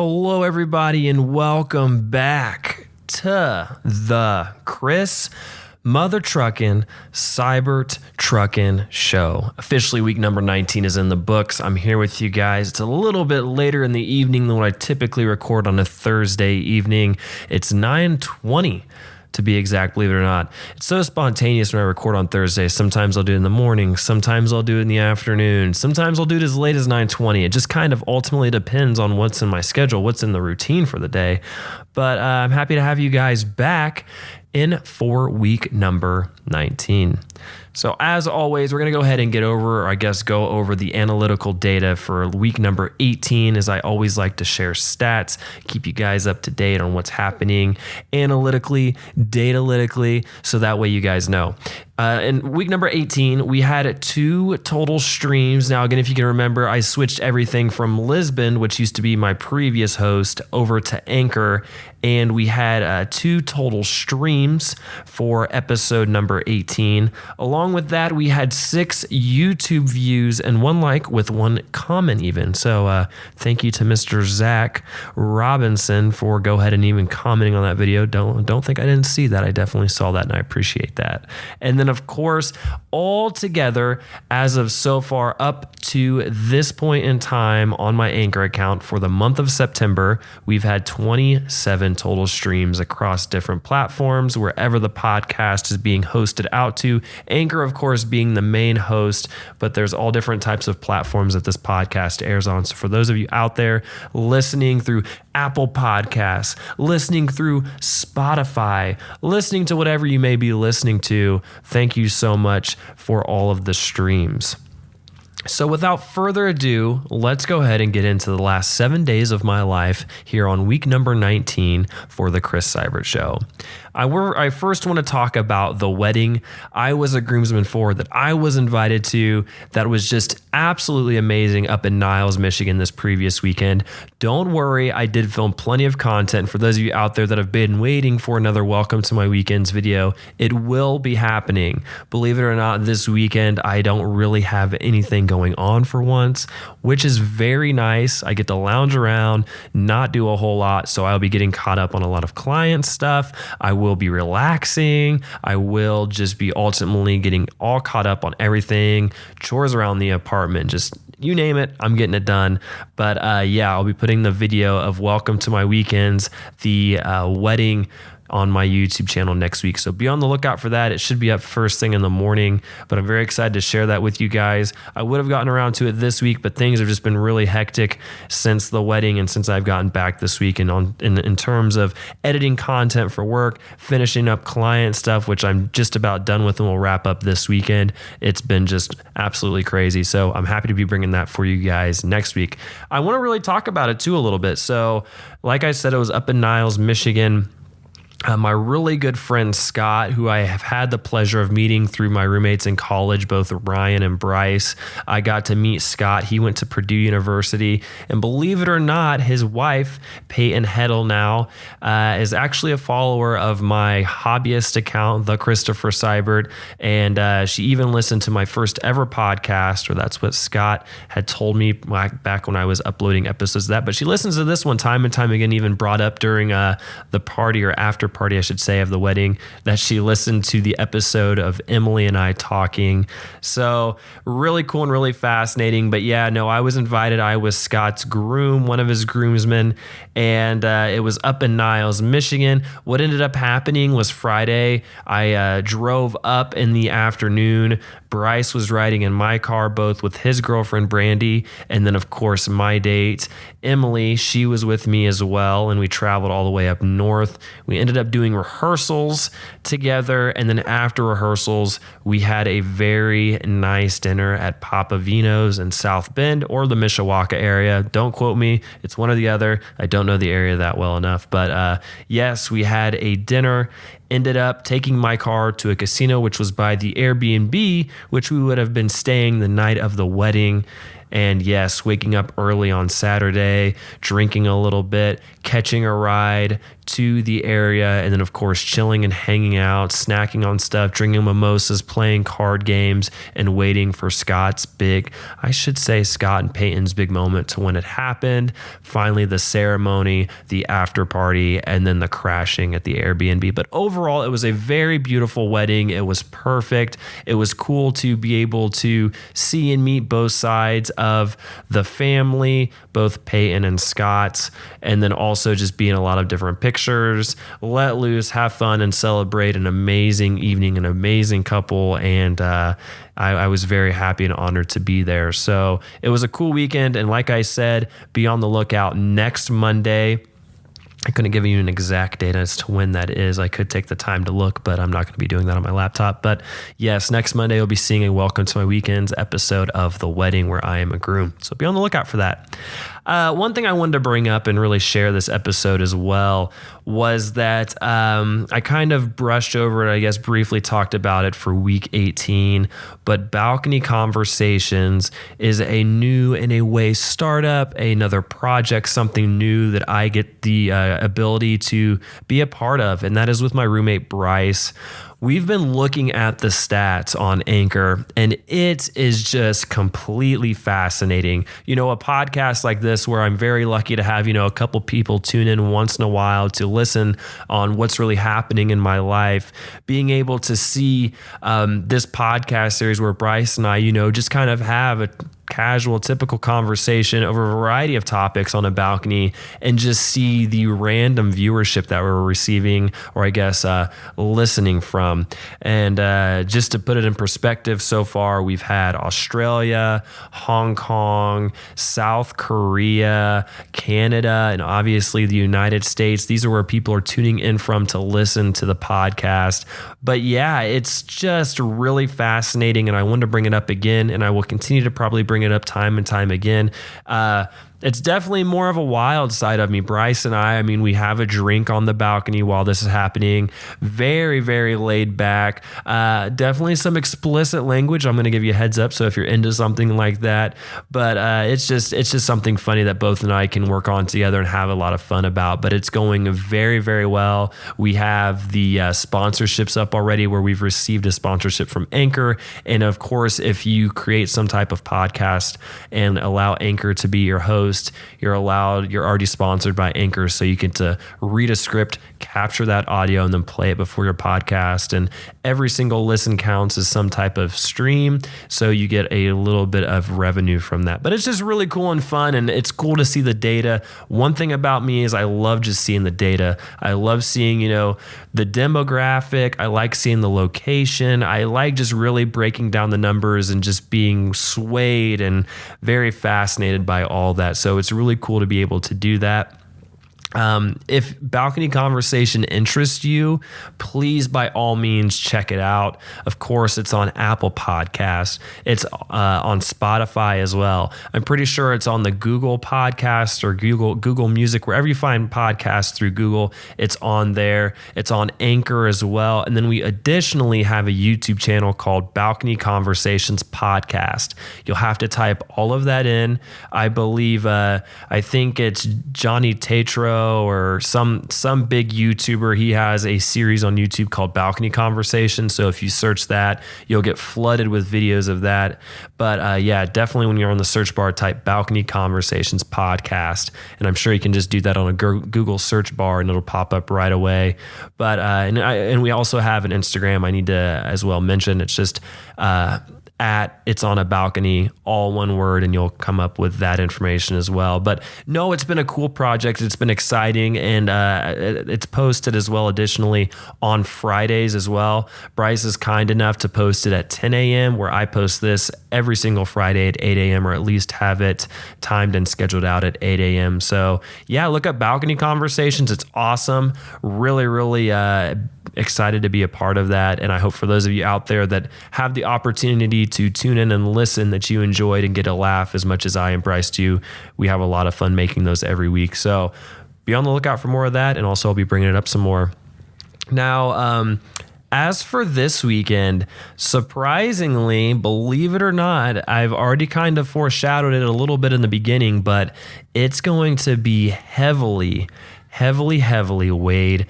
Hello, everybody, and welcome back to the Chris Mother Truckin' Seibert Truckin' Show. Officially, week number 19 is in the books. I'm here with you guys. It's a little bit later in the evening than what I typically record on a Thursday evening. It's 9:20. To be exact, believe it or not. It's so spontaneous when I record on Thursday. Sometimes I'll do it in the morning. Sometimes I'll do it in the afternoon. Sometimes I'll do it as late as 9:20. It just kind of ultimately depends on what's in my schedule, what's in the routine for the day. But I'm happy to have you guys back for week number 19. So as always, we're going to go ahead and go over the analytical data for week number 18. As I always like to share stats, keep you guys up to date on what's happening analytically, datalytically, so that way you guys know. In week number 18, we had 2 total streams. Now, again, if you can remember, I switched everything from Lisbon, which used to be my previous host, over to Anchor, and we had 2 total streams for episode number 18. Along with that, we had 6 YouTube views and 1 like with 1 comment even. So thank you to Mr. Zach Robinson for go ahead and even commenting on that video. Don't think I didn't see that. I definitely saw that, and I appreciate that. And then, of course, all together, as of so far up to this point in time on my Anchor account for the month of September, we've had 27 total streams across different platforms, wherever the podcast is being hosted out to. Anchor, of course, being the main host, but there's all different types of platforms that this podcast airs on. So for those of you out there listening through Apple Podcasts, listening through Spotify, listening to whatever you may be listening to, thank you so much for all of the streams. So without further ado, let's go ahead and get into the last 7 days of my life here on week number 19 for the Chris Seibert Show. I first want to talk about the wedding I was a groomsman for that I was invited to, that was just absolutely amazing up in Niles, Michigan this previous weekend. Don't worry, I did film plenty of content. For those of you out there that have been waiting for another Welcome to My Weekends video, it will be happening. Believe it or not, this weekend I don't really have anything going on for once, which is very nice. I get to lounge around, not do a whole lot, so I'll be getting caught up on a lot of client stuff. I will be relaxing. I will just be ultimately getting all caught up on everything, chores around the apartment, just you name it, I'm getting it done. But I'll be putting the video of Welcome to My Weekends, the wedding, on my YouTube channel next week. So be on the lookout for that. It should be up first thing in the morning, but I'm very excited to share that with you guys. I would have gotten around to it this week, but things have just been really hectic since the wedding and since I've gotten back this week, and in terms of editing content for work, finishing up client stuff, which I'm just about done with and we'll wrap up this weekend. It's been just absolutely crazy. So I'm happy to be bringing that for you guys next week. I want to really talk about it too a little bit. So like I said, it was up in Niles, Michigan. My really good friend Scott, who I have had the pleasure of meeting through my roommates in college, both Ryan and Bryce. I got to meet Scott. He went to Purdue University, and believe it or not, his wife, Peyton Heddle, now is actually a follower of my hobbyist account, The Christopher Seibert, and she even listened to my first ever podcast, or that's what Scott had told me back when I was uploading episodes of that. But she listens to this one time and time again, even brought up during the party, or after party, I should say, of the wedding, that she listened to the episode of Emily and I talking. So really cool and really fascinating. But yeah, no, I was invited. I was Scott's groom, one of his groomsmen, and it was up in Niles, Michigan. What ended up happening was Friday, I drove up in the afternoon. Bryce was riding in my car, both with his girlfriend, Brandy, and then, of course, my date, Emily. She was with me as well, and we traveled all the way up north. We ended up doing rehearsals together, and then after rehearsals, we had a very nice dinner at Papa Vino's in South Bend, or the Mishawaka area. Don't quote me. It's one or the other. I don't know the area that well enough, but yes, we had a dinner. Ended up taking my car to a casino, which was by the Airbnb, which we would have been staying the night of the wedding. And yes, waking up early on Saturday, drinking a little bit, catching a ride to the area, and then of course chilling and hanging out, snacking on stuff, drinking mimosas, playing card games, and waiting for Scott and Peyton's big moment to when it happened. Finally, the ceremony, the after party, and then the crashing at the Airbnb. But overall, it was a very beautiful wedding. It was perfect. It was cool to be able to see and meet both sides of the family, both Peyton and Scott's, and then also just be in a lot of different pictures, let loose, have fun, and celebrate an amazing evening, an amazing couple. And I was very happy and honored to be there. So it was a cool weekend. And like I said, be on the lookout next Monday. I couldn't give you an exact date as to when that is. I could take the time to look, but I'm not going to be doing that on my laptop. But yes, next Monday you'll be seeing a Welcome to My Weekends episode of The Wedding where I am a groom. So be on the lookout for that. One thing I wanted to bring up and really share this episode as well was that I kind of brushed over it, I guess briefly talked about it for week 18, but Balcony Conversations is a new, in a way, startup, another project, something new that I get the ability to be a part of, and that is with my roommate Bryce. We've been looking at the stats on Anchor, and it is just completely fascinating. You know, a podcast like this where I'm very lucky to have, a couple people tune in once in a while to listen on what's really happening in my life, being able to see this podcast series where Bryce and I, just kind of have a casual, typical conversation over a variety of topics on a balcony and just see the random viewership that we're receiving, or I guess listening from. And just to put it in perspective, so far we've had Australia, Hong Kong, South Korea, Canada, and obviously the United States. These are where people are tuning in from to listen to the podcast. But yeah, it's just really fascinating, and I wanted to bring it up again, and I will continue to probably bring it up time and time again. It's definitely more of a wild side of me. Bryce and I mean, we have a drink on the balcony while this is happening. Very, very laid back. Definitely some explicit language. I'm going to give you a heads up. So if you're into something like that, but it's just something funny that both and I can work on together and have a lot of fun about. But it's going very, very well. We have the sponsorships up already, where we've received a sponsorship from Anchor. And of course, if you create some type of podcast and allow Anchor to be your host, you're already sponsored by Anchor, so you get to read a script, capture that audio, and then play it before your podcast. And every single listen counts as some type of stream, so you get a little bit of revenue from that. But it's just really cool and fun, and it's cool to see the data. One thing about me is I love just seeing the data. I love seeing, the demographic. I like seeing the location. I like just really breaking down the numbers and just being swayed and very fascinated by all that. So it's really cool to be able to do that. If Balcony Conversation interests you, please by all means check it out. Of course, it's on Apple Podcasts. It's on Spotify as well. I'm pretty sure it's on the Google Podcast or Google Music, wherever you find podcasts through Google. It's on there. It's on Anchor as well. And then we additionally have a YouTube channel called Balcony Conversations Podcast. You'll have to type all of that in. I believe, I think it's Johnny Tatro or some big YouTuber. He has a series on YouTube called Balcony Conversation. So if you search that, you'll get flooded with videos of that. But yeah, definitely when you're on the search bar, type Balcony Conversations Podcast. And I'm sure you can just do that on a Google search bar and it'll pop up right away. But and we also have an Instagram I need to as well mention. It's just at It's On a Balcony, all one word, and you'll come up with that information as well. But no, it's been a cool project. It's been exciting, and it's posted as well additionally on Fridays as well. Bryce is kind enough to post it at 10 a.m. where I post this every single Friday at 8 a.m. or at least have it timed and scheduled out at 8 a.m. So yeah, look up Balcony Conversations. It's awesome. Really, really excited to be a part of that. And I hope for those of you out there that have the opportunity to tune in and listen, that you enjoyed and get a laugh as much as I and Bryce do. We have a lot of fun making those every week. So be on the lookout for more of that. And also I'll be bringing it up some more. Now, As for this weekend, surprisingly, believe it or not, I've already kind of foreshadowed it a little bit in the beginning, but it's going to be heavily Wade.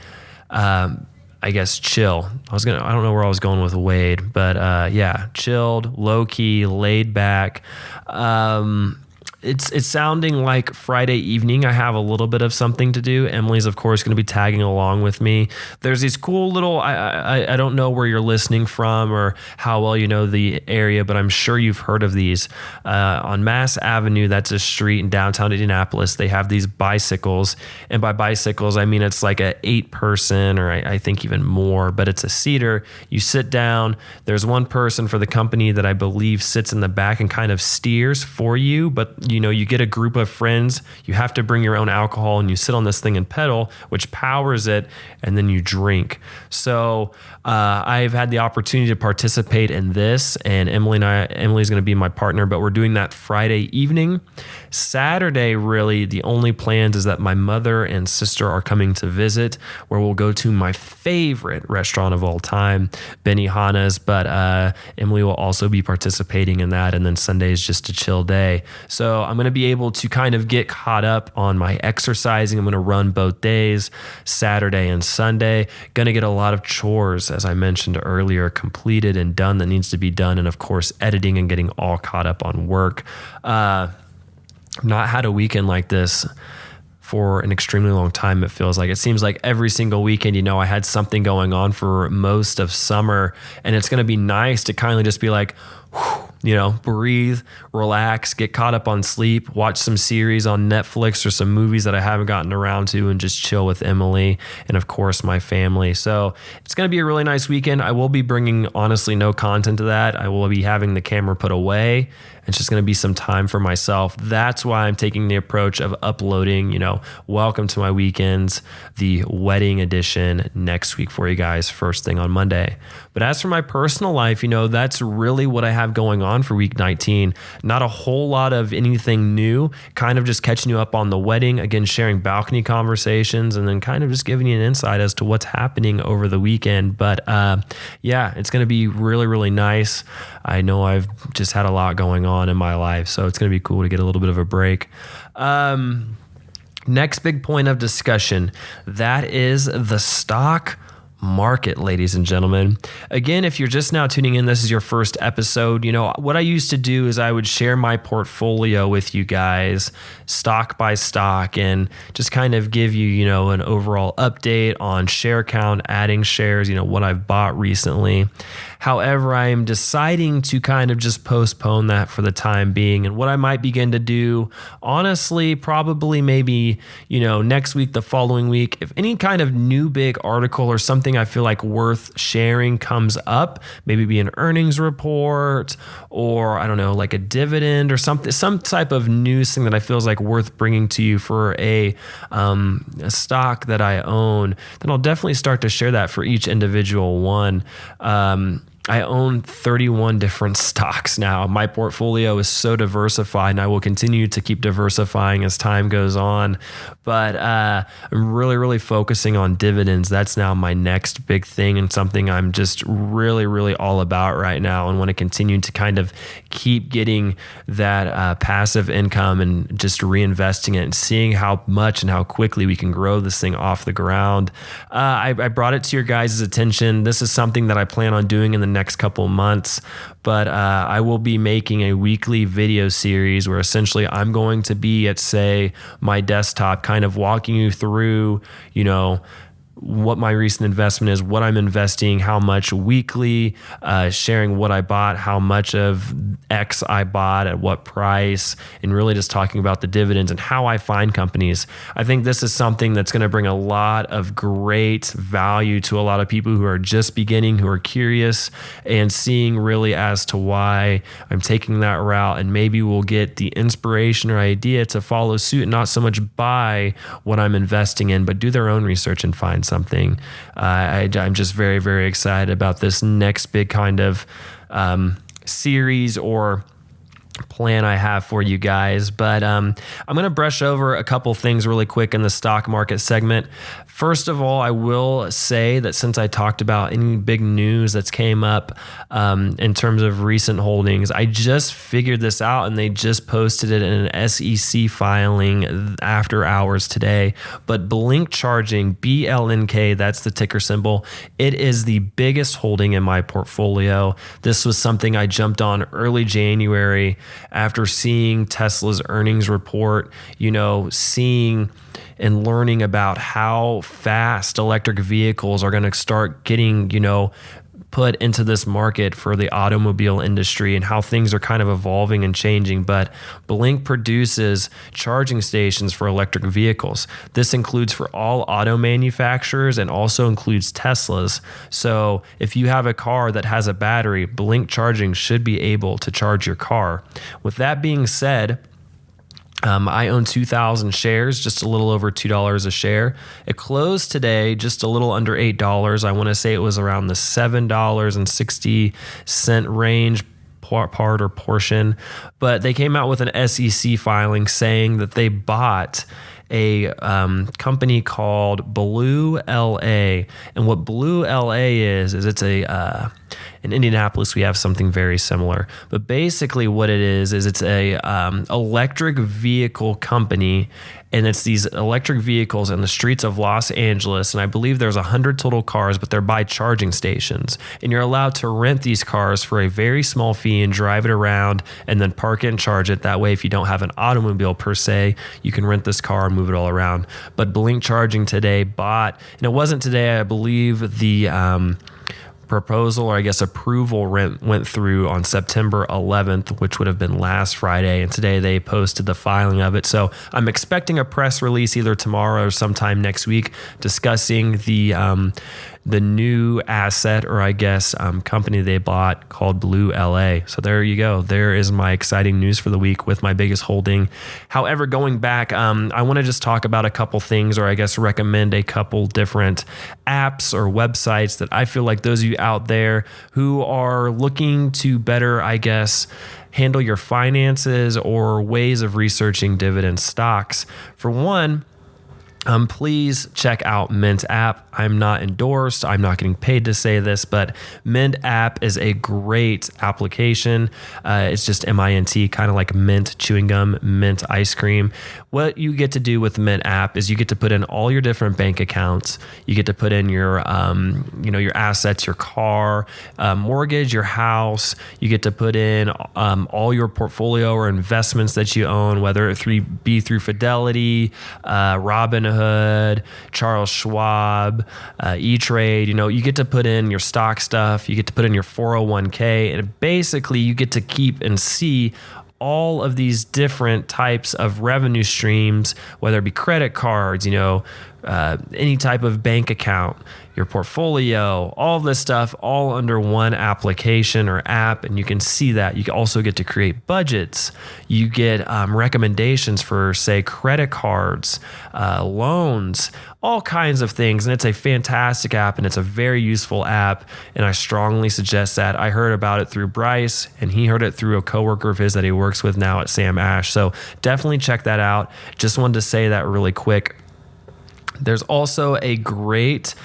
I guess chill. I don't know where I was going with Wade, but yeah, chilled, low key, laid back. It's sounding like Friday evening. I have a little bit of something to do. Emily's, of course, going to be tagging along with me. There's these cool little, I don't know where you're listening from or how well you know the area, but I'm sure you've heard of these. On Mass Avenue, that's a street in downtown Indianapolis. They have these bicycles. And by bicycles, I mean it's like a 8-person or I think even more, but it's a seater. You sit down. There's one person for the company that I believe sits in the back and kind of steers for you, but you get a group of friends, you have to bring your own alcohol and you sit on this thing and pedal, which powers it, and then you drink. So I've had the opportunity to participate in this, and Emily's going to be my partner, but we're doing that Friday evening. Saturday, really, the only plans is that my mother and sister are coming to visit, where we'll go to my favorite restaurant of all time, Benihana's, but Emily will also be participating in that, and then Sunday is just a chill day. So I'm going to be able to kind of get caught up on my exercising. I'm going to run both days, Saturday and Sunday. Going to get a lot of chores, as I mentioned earlier, completed and done that needs to be done, and of course, editing and getting all caught up on work. Not had a weekend like this for an extremely long time. It feels like, it seems like every single weekend, I had something going on for most of summer, and it's going to be nice to kind of just be like, breathe, relax, get caught up on sleep, watch some series on Netflix or some movies that I haven't gotten around to, and just chill with Emily and of course my family. So it's going to be a really nice weekend. I will be bringing honestly no content to that. I will be having the camera put away. It's just going to be some time for myself. That's why I'm taking the approach of uploading, welcome to my weekends, the wedding edition next week for you guys, first thing on Monday. But as for my personal life, that's really what I have going on for week 19. Not a whole lot of anything new, kind of just catching you up on the wedding, again, sharing balcony conversations, and then kind of just giving you an insight as to what's happening over the weekend. But yeah, it's going to be really, really nice. I know I've just had a lot going on in my life, so it's going to be cool to get a little bit of a break. Next big point of discussion, that is the stock market, ladies and gentlemen. Again, if you're just now tuning in, this is your first episode. What I used to do is I would share my portfolio with you guys stock by stock and just kind of give you, an overall update on share count, adding shares, what I've bought recently. However, I am deciding to kind of just postpone that for the time being. And what I might begin to do, honestly, probably maybe, next week, the following week, if any kind of new big article or something I feel like worth sharing comes up, maybe be an earnings report or I don't know, like a dividend or something, some type of news thing that I feel is like worth bringing to you for a stock that I own, then I'll definitely start to share that for each individual one. I own 31 different stocks now. My portfolio is so diversified, and I will continue to keep diversifying as time goes on. But I'm really, really focusing on dividends. That's now my next big thing and something I'm just really, really all about right now, and want to continue to kind of keep getting that passive income and just reinvesting it and seeing how much and how quickly we can grow this thing off the ground. I brought it to your guys' attention. This is something that I plan on doing in the next couple months, but I will be making a weekly video series where essentially I'm going to be at, say, my desktop, kind of walking you through, what my recent investment is, what I'm investing, how much weekly, sharing what I bought, how much of X I bought, at what price, and really just talking about the dividends and how I find companies. I think this is something that's going to bring a lot of great value to a lot of people who are just beginning, who are curious and seeing really as to why I'm taking that route, and maybe we'll get the inspiration or idea to follow suit and not so much buy what I'm investing in, but do their own research and find something. I'm just very, very excited about this next big kind of series or plan I have for you guys, but I'm going to brush over a couple things really quick in the stock market segment. First of all, I will say that since I talked about any big news that's came up in terms of recent holdings, I just figured this out and they just posted it in an SEC filing after hours today. But Blink Charging, BLNK, that's the ticker symbol. It is the biggest holding in my portfolio. This was something I jumped on early January after seeing Tesla's earnings report, seeing and learning about how fast electric vehicles are going to start getting, put into this market for the automobile industry and how things are kind of evolving and changing. But Blink produces charging stations for electric vehicles. This includes for all auto manufacturers and also includes Teslas. So if you have a car that has a battery, Blink Charging should be able to charge your car. With that being said, I own 2,000 shares, just a little over $2 a share. It closed today just a little under $8. I want to say it was around the $7.60 range part or portion. But they came out with an SEC filing saying that they bought a company called BlueLA. And what BlueLA is it's in Indianapolis, we have something very similar. But basically what it is it's a electric vehicle company, and it's these electric vehicles in the streets of Los Angeles. And I believe there's 100 total cars, but they're by charging stations. And you're allowed to rent these cars for a very small fee and drive it around and then park it and charge it. That way, if you don't have an automobile per se, you can rent this car and move it all around. But Blink Charging today bought, and it wasn't today, I believe the proposal, or I guess approval, went through on September 11th, which would have been last Friday. And today they posted the filing of it. So I'm expecting a press release either tomorrow or sometime next week discussing the new asset, or I guess company they bought called BlueLA. So there you go. There is my exciting news for the week with my biggest holding. However, going back, I want to just talk about a couple things, or I guess recommend a couple different apps or websites that I feel like those of you out there who are looking to better, I guess, handle your finances or ways of researching dividend stocks. For one, please check out Mint app. I'm not endorsed. I'm not getting paid to say this, but Mint app is a great application. It's just MINT, kind of like mint chewing gum, mint ice cream. What you get to do with Mint app is you get to put in all your different bank accounts. You get to put in your, your assets, your car, mortgage, your house. You get to put in all your portfolio or investments that you own, whether it be through Fidelity, Robinhood, Charles Schwab, E-Trade. You get to put in your stock stuff. You get to put in your 401k, and basically you get to keep and see all of these different types of revenue streams, whether it be credit cards, any type of bank account, your portfolio, all of this stuff, all under one application or app. And you can see that. You also get to create budgets. You get recommendations for, say, credit cards, loans, all kinds of things. And it's a fantastic app, and it's a very useful app. And I strongly suggest that. I heard about it through Bryce, and he heard it through a coworker of his that he works with now at Sam Ash. So definitely check that out. Just wanted to say that really quick. There's also a great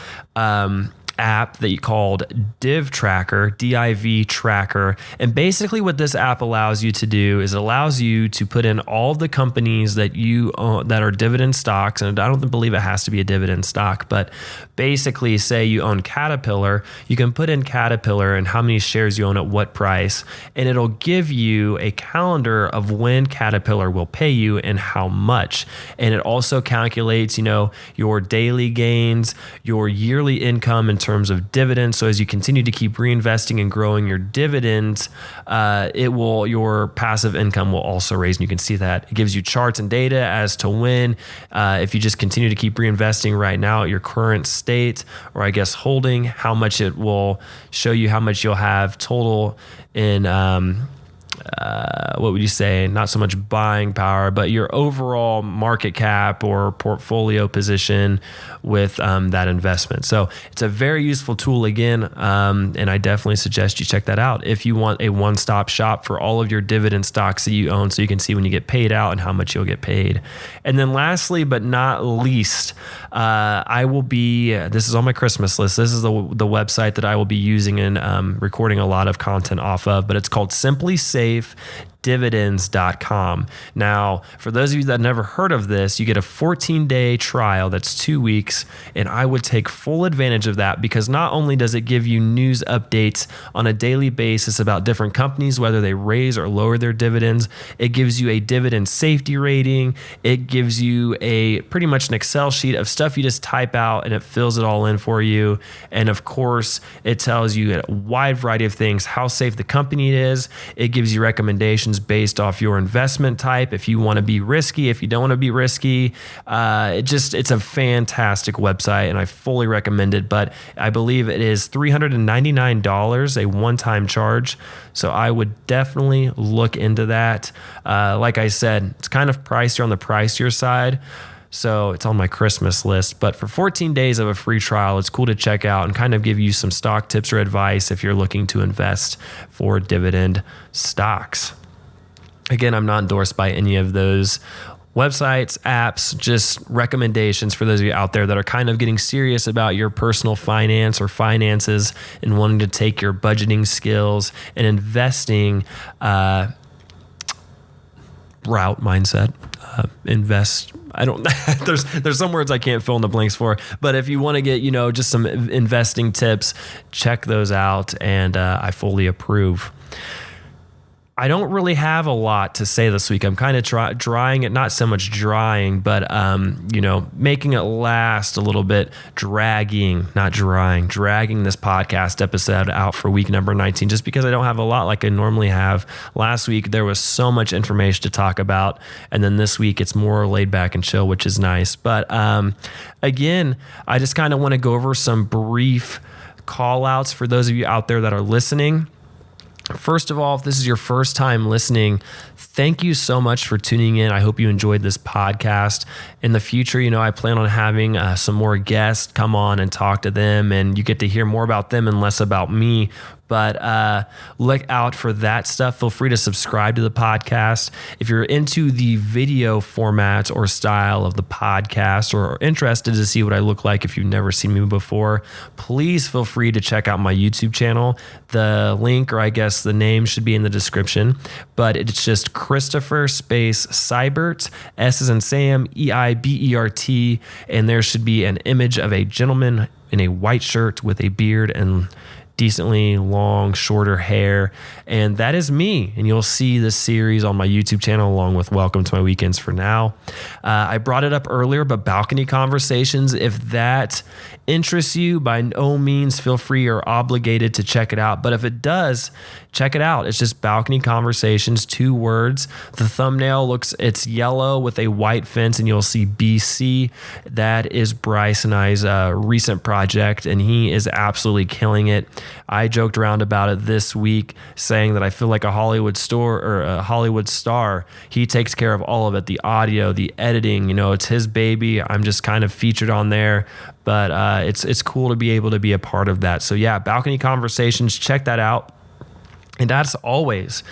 app that you called DivTracker, DivTracker. And basically what this app allows you to do is it allows you to put in all the companies that you own that are dividend stocks. And I don't believe it has to be a dividend stock, but basically say you own Caterpillar, you can put in Caterpillar and how many shares you own at what price, and it'll give you a calendar of when Caterpillar will pay you and how much. And it also calculates, your daily gains, your yearly income in terms of dividends. So as you continue to keep reinvesting and growing your dividends, your passive income will also raise. And you can see that it gives you charts and data as to when, if you just continue to keep reinvesting right now at your current state, or I guess holding, how much it will show you how much you'll have total in what would you say? Not so much buying power, but your overall market cap or portfolio position with that investment. So it's a very useful tool again, and I definitely suggest you check that out if you want a one-stop shop for all of your dividend stocks that you own, so you can see when you get paid out and how much you'll get paid. And then lastly, but not least, I will be, this is on my Christmas list. This is the website that I will be using and recording a lot of content off of, but it's called SimplySafeDividends.com. Now, for those of you that never heard of this, you get a 14-day trial. That's 2 weeks. And I would take full advantage of that, because not only does it give you news updates on a daily basis about different companies, whether they raise or lower their dividends, it gives you a dividend safety rating. It gives you a pretty much an Excel sheet of stuff you just type out and it fills it all in for you. And of course, it tells you a wide variety of things, how safe the company is. It gives you recommendations based off your investment type. If you want to be risky, if you don't want to be risky, it's a fantastic website and I fully recommend it. But I believe it is $399, a one-time charge. So I would definitely look into that. Like I said, it's kind of pricier on the pricier side. So it's on my Christmas list, but for 14 days of a free trial, it's cool to check out and kind of give you some stock tips or advice if you're looking to invest for dividend stocks. Again, I'm not endorsed by any of those websites, apps, just recommendations for those of you out there that are kind of getting serious about your personal finance or finances and wanting to take your budgeting skills and investing mindset. Invest. I don't, there's some words I can't fill in the blanks for, but if you want to get, just some investing tips, check those out. And I fully approve. I don't really have a lot to say this week. I'm kind of drying it, not so much drying, but, making it last a little bit, dragging this podcast episode out for week number 19, just because I don't have a lot like I normally have. Last week, there was so much information to talk about. And then this week, it's more laid back and chill, which is nice. But again, I just kind of want to go over some brief call outs for those of you out there that are listening. First of all, if this is your first time listening, thank you so much for tuning in. I hope you enjoyed this podcast. In the future, I plan on having some more guests come on and talk to them, and you get to hear more about them and less about me. But look out for that stuff. Feel free to subscribe to the podcast. If you're into the video format or style of the podcast, or interested to see what I look like if you've never seen me before, please feel free to check out my YouTube channel. The link, or I guess the name, should be in the description. But it's just Christopher space Seibert, S as in Sam, Eibert, and there should be an image of a gentleman in a white shirt with a beard and decently long, shorter hair. And that is me. And you'll see this series on my YouTube channel along with Welcome to My Weekends for Now. I brought it up earlier, but balcony conversations, if that interests you, by no means feel free or obligated to check it out. But if it does, check it out. It's just balcony conversations, 2 words. The thumbnail it's yellow with a white fence, and you'll see BC. That is Bryce and I's recent project, and he is absolutely killing it. I joked around about it this week, saying that I feel like a Hollywood star. He takes care of all of it, the audio, the editing. It's his baby. I'm just kind of featured on there, but it's cool to be able to be a part of that. So yeah, balcony conversations, check that out. And as always,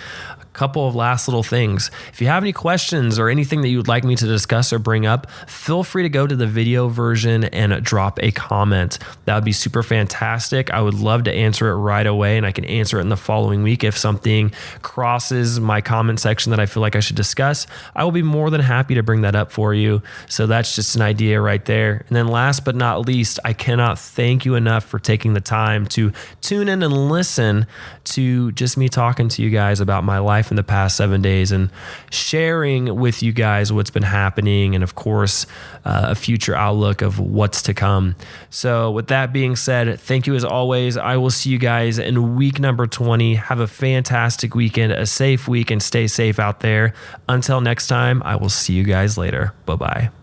a couple of last little things. If you have any questions or anything that you would like me to discuss or bring up, feel free to go to the video version and drop a comment. That would be super fantastic. I would love to answer it right away, and I can answer it in the following week. If something crosses my comment section that I feel like I should discuss, I will be more than happy to bring that up for you. So that's just an idea right there. And then last but not least, I cannot thank you enough for taking the time to tune in and listen to just me talking to you guys about my life in the past 7 days and sharing with you guys what's been happening, and of course, a future outlook of what's to come. So with that being said, thank you as always. I will see you guys in week number 20. Have a fantastic weekend, a safe week, and stay safe out there. Until next time, I will see you guys later. Bye-bye.